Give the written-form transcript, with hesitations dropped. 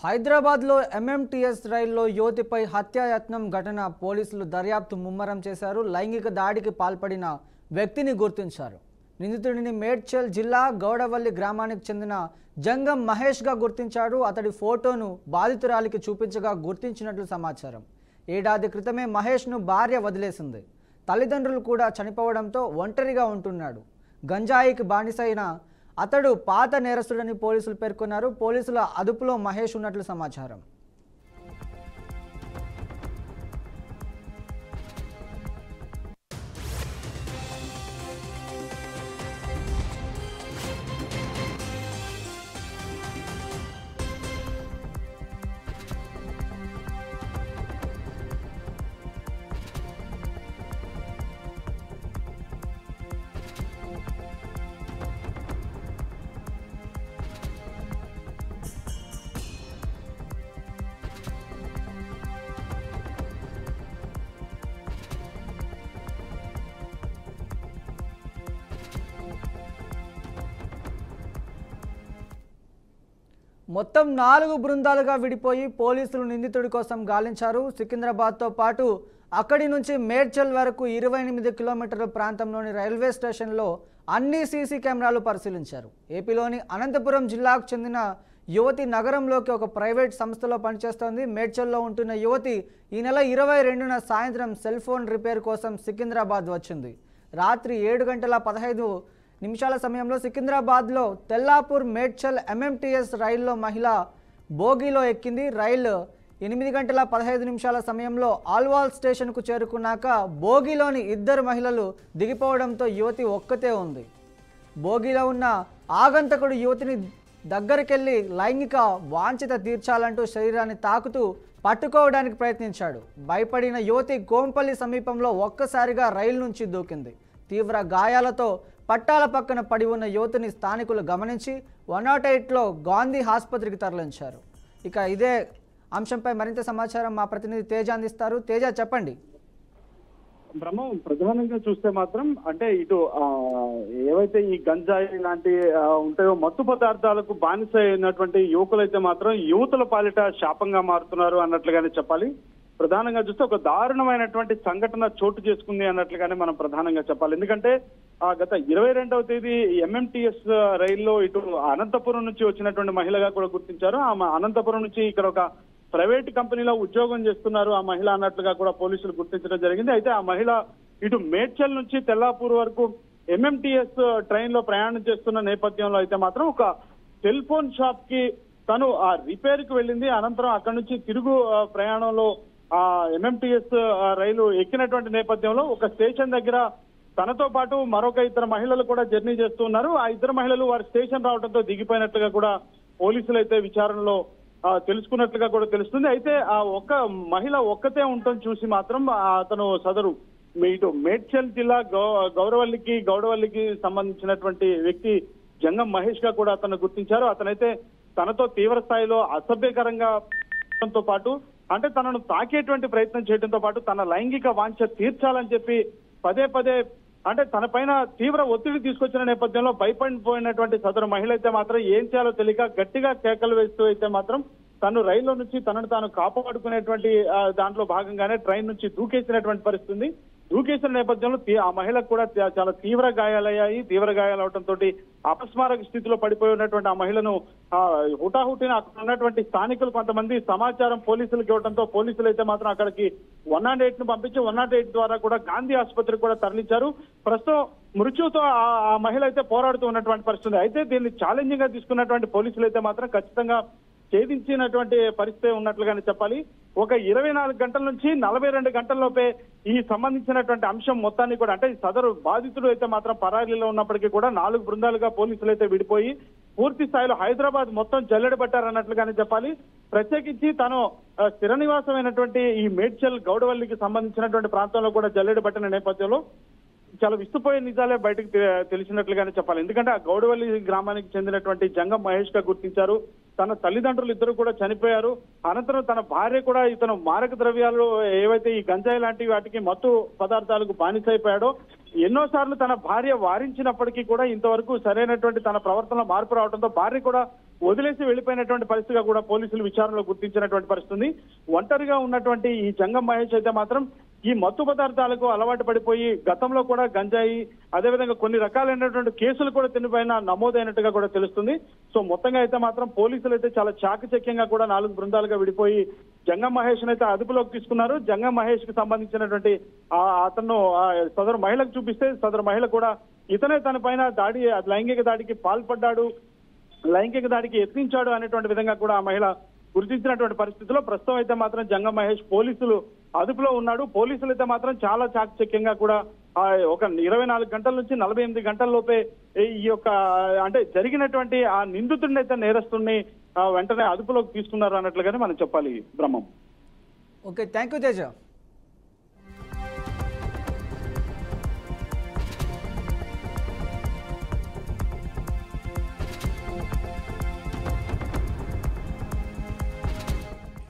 హైదరాబాద్లో ఎంఎంటీఎస్ రైల్లో యువతిపై హత్యాయత్నం ఘటన పోలీసులు దర్యాప్తు ముమ్మరం చేశారు. లైంగిక దాడికి పాల్పడిన వ్యక్తిని గుర్తించారు. నిందితుడిని మేడ్చల్ జిల్లా గౌడవల్లి గ్రామానికి చెందిన జంగం మహేష్గా గుర్తించారు. అతడి ఫోటోను బాధితురాలికి చూపించగా గుర్తించినట్లు సమాచారం. ఏడాది క్రితమే మహేష్ను భార్య వదిలేసింది. తల్లిదండ్రులు కూడా చనిపోవడంతో ఒంటరిగా ఉంటున్నాడు. గంజాయికి బానిసైన అతడు పాత నేరస్తుడని పోలీసులు పేర్కొన్నారు. పోలీసుల అదుపులో మహేష్ ఉన్నట్లు సమాచారం. మొత్తం 4 బృందాలుగా విడిపోయి పోలీసులు నిందితుడి కోసం గాలించారు. సికింద్రాబాద్తో పాటు అక్కడి నుంచి మేడ్చల్ వరకు 28 కిలోమీటర్ల ప్రాంతంలోని రైల్వే స్టేషన్లో అన్ని సీసీ కెమెరాలు పరిశీలించారు. ఏపీలోని అనంతపురం జిల్లాకు చెందిన యువతి నగరంలోకి ఒక ప్రైవేట్ సంస్థలో పనిచేస్తోంది. మేడ్చల్లో ఉంటున్న యువతి ఈ నెల 22న సాయంత్రం సెల్ ఫోన్ రిపేర్ కోసం సికింద్రాబాద్ వచ్చింది. రాత్రి 7:15 సమయంలో సికింద్రాబాద్లో తెల్లాపూర్ మేడ్చల్ ఎంఎంటీఎస్ రైల్లో మహిళ బోగీలో ఎక్కింది. రైలు 8:15 సమయంలో ఆల్వాల్ స్టేషన్కు చేరుకున్నాక బోగీలోని 2 మహిళలు దిగిపోవడంతో యువతి ఒక్కతే ఉంది. బోగీలో ఉన్న ఆగంతకుడు యువతిని దగ్గరికెళ్లి లైంగిక వాంఛిత తీర్చాలంటూ శరీరాన్ని తాకుతూ పట్టుకోవడానికి ప్రయత్నించాడు. భయపడిన యువతి కోంపల్లి సమీపంలో ఒక్కసారిగా రైలు నుంచి దూకింది. తీవ్ర గాయాలతో పట్టాల పక్కన పడి ఉన్న యువతిని స్థానికులు గమనించి 108లో గాంధీ ఆసుపత్రికి తరలించారు. ఇక ఇదే అంశంపై మరింత సమాచారం మా ప్రతినిధి తేజ అందిస్తారు. తేజ, చెప్పండి. బ్రహ్మం, ప్రధానంగా చూస్తే మాత్రం అంటే ఇటు ఏవైతే ఈ గంజాయి లాంటి ఉంటాయో మత్తు పదార్థాలకు బానిస అయినటువంటి యువకులైతే మాత్రం యువతుల పాలిట శాపంగా మారుతున్నారు అన్నట్లుగానే చెప్పాలి. ప్రధానంగా చూస్తే ఒక దారుణమైనటువంటి సంఘటన చోటు చేసుకుంది అన్నట్లుగానే మనం ప్రధానంగా చెప్పాలి. ఎందుకంటే గత 22వ తేదీ ఎంఎంటీఎస్ రైల్లో ఇటు అనంతపురం నుంచి వచ్చినటువంటి మహిళగా కూడా గుర్తించారు. ఆమె అనంతపురం నుంచి ఇక్కడ ఒక ప్రైవేట్ కంపెనీలో ఉద్యోగం చేస్తున్నారు ఆ మహిళ అన్నట్లుగా కూడా పోలీసులు గుర్తించడం జరిగింది. అయితే ఆ మహిళ ఇటు మేడ్చల్ నుంచి తెల్లాపూర్ వరకు ఎంఎంటీఎస్ ట్రైన్ లో ప్రయాణం చేస్తున్న నేపథ్యంలో అయితే మాత్రం ఒక సెల్ ఫోన్ షాప్ కి తను ఆ రిపేర్ కి వెళ్ళింది. అనంతరం అక్కడి నుంచి తిరుగు ప్రయాణంలో ఆ ఎంఎంటీఎస్ రైలు ఎక్కినటువంటి నేపథ్యంలో ఒక స్టేషన్ దగ్గర తనతో పాటు మరొక 2 మహిళలు కూడా జర్నీ చేస్తూ ఉన్నారు. ఆ 2 మహిళలు వారి స్టేషన్ రావడంతో దిగిపోయినట్లుగా కూడా పోలీసులు అయితే విచారణలో తెలుసుకున్నట్లుగా కూడా తెలుస్తుంది. అయితే ఆ ఒక్క మహిళ ఒక్కతే ఉండటం చూసి మాత్రం అతను సదరు ఇటు మేడ్చల్ జిల్లా గౌడవల్లికి సంబంధించినటువంటి వ్యక్తి జంగం మహేష్ గా కూడా అతను గుర్తించారు. అతనైతే తనతో తీవ్ర స్థాయిలో అసభ్యకరంగా పాటు అంటే తనను తాకేటువంటి ప్రయత్నం చేయడంతో పాటు తన లైంగిక వాంఛ తీర్చాలని చెప్పి పదే అంటే తన పైన తీవ్ర ఒత్తిడి తీసుకొచ్చిన నేపథ్యంలో భయపడిపోయినటువంటి సదరు మహిళ అయితే మాత్రం ఏం చేయాలో తెలియక గట్టిగా కేకలు వేస్తూ అయితే మాత్రం తను రైల్లో నుంచి తనను తాను కాపాడుకునేటువంటి దాంట్లో భాగంగానే ట్రైన్ నుంచి దూకేసినటువంటి పరిస్థితి. దూకేసిన నేపథ్యంలో ఆ మహిళకు కూడా చాలా తీవ్ర గాయాలయ్యాయి. తీవ్ర గాయాలవడంతో అపస్మారక స్థితిలో పడిపోయి ఉన్నటువంటి ఆ మహిళను హుటాహుటిన అక్కడ ఉన్నటువంటి స్థానికులు కొంతమంది సమాచారం పోలీసులకు ఇవ్వడంతో పోలీసులు అయితే మాత్రం అక్కడికి 108ను పంపించి 108 ద్వారా కూడా గాంధీ ఆసుపత్రికి కూడా తరలించారు. ప్రస్తుతం మృత్యుతో ఆ మహిళ అయితే పోరాడుతూ ఉన్నటువంటి పరిస్థితి. అయితే దీన్ని ఛాలెంజింగ్ గా తీసుకున్నటువంటి పోలీసులు అయితే మాత్రం ఖచ్చితంగా ఛేదించినటువంటి పరిస్థితి ఉన్నట్లుగానే చెప్పాలి. ఒక 24 గంటల నుంచి 42 గంటల్లోపే ఈ సంబంధించినటువంటి అంశం మొత్తాన్ని కూడా అంటే సదరు బాధితుడు అయితే మాత్రం పరారీలో ఉన్నప్పటికీ కూడా 4 బృందాలుగా పోలీసులు అయితే విడిపోయి పూర్తి స్థాయిలో హైదరాబాద్ మొత్తం జల్లెడ పట్టారన్నట్లుగానే చెప్పాలి. ప్రత్యేకించి తాను స్థిర నివాసమైనటువంటి ఈ మేడ్చల్ గౌడవల్లికి సంబంధించినటువంటి ప్రాంతంలో కూడా జల్లెడ పట్టిన నేపథ్యంలో చాలా విస్తుపోయే నిజాలే బయటకు తెలిసినట్లుగానే చెప్పాలి. ఎందుకంటే ఆ గౌడవల్లి గ్రామానికి చెందినటువంటి జంగం మహేష్ గా గుర్తించారు. తన తల్లిదండ్రులు 2 కూడా చనిపోయారు. అనంతరం తన భార్య కూడా ఇతను మారక ద్రవ్యాలు ఏవైతే ఈ గంజాయి లాంటి వాటికి మత్తు పదార్థాలకు బానిసైపోయాడో ఎన్నోసార్లు తన భార్య వారించినప్పటికీ కూడా ఇంతవరకు సరైనటువంటి తన ప్రవర్తనలో మార్పు రావడంతో భార్య కూడా వదిలేసి వెళ్లిపోయినటువంటి పరిస్థితిగా కూడా పోలీసులు విచారణలో గుర్తించినటువంటి పరిస్థితి ఉంది. ఒంటరిగా ఉన్నటువంటి ఈ జంగం మహేష్ అయితే మాత్రం ఈ మత్తు పదార్థాలకు అలవాటు పడిపోయి గతంలో కూడా గంజాయి అదేవిధంగా కొన్ని రకాలైనటువంటి కేసులు కూడా తినిపైన నమోదైనట్టుగా కూడా తెలుస్తుంది. సో మొత్తంగా అయితే మాత్రం పోలీసులు అయితే చాలా చాకచక్యంగా కూడా 4 బృందాలుగా విడిపోయి జంగం మహేష్ అయితే అదుపులోకి తీసుకున్నారు. జంగం మహేష్ కి సంబంధించినటువంటి అతను సదరు మహిళకు చూపిస్తే సదరు మహిళ కూడా ఇతనే తన పైన లైంగిక దాడికి పాల్పడ్డాడు, లైంగిక దాడికి యత్నించాడు అనేటువంటి విధంగా కూడా ఆ మహిళ గుర్తించినటువంటి పరిస్థితిలో ప్రస్తుతం అయితే మాత్రం జంగం మహేష్ పోలీసులు అదుపులో ఉన్నాడు. పోలీసులు అయితే మాత్రం చాలా చాకచక్యంగా కూడా ఒక 24 గంటల నుంచి 48 గంటల లోపే ఈ యొక్క అంటే జరిగినటువంటి ఆ నిందితుడిని అయితే నేరస్తుడిని వెంటనే అదుపులోకి తీసుకున్నారు అన్నట్లుగానే మనం చెప్పాలి Brahmam. Okay, thank you Teja.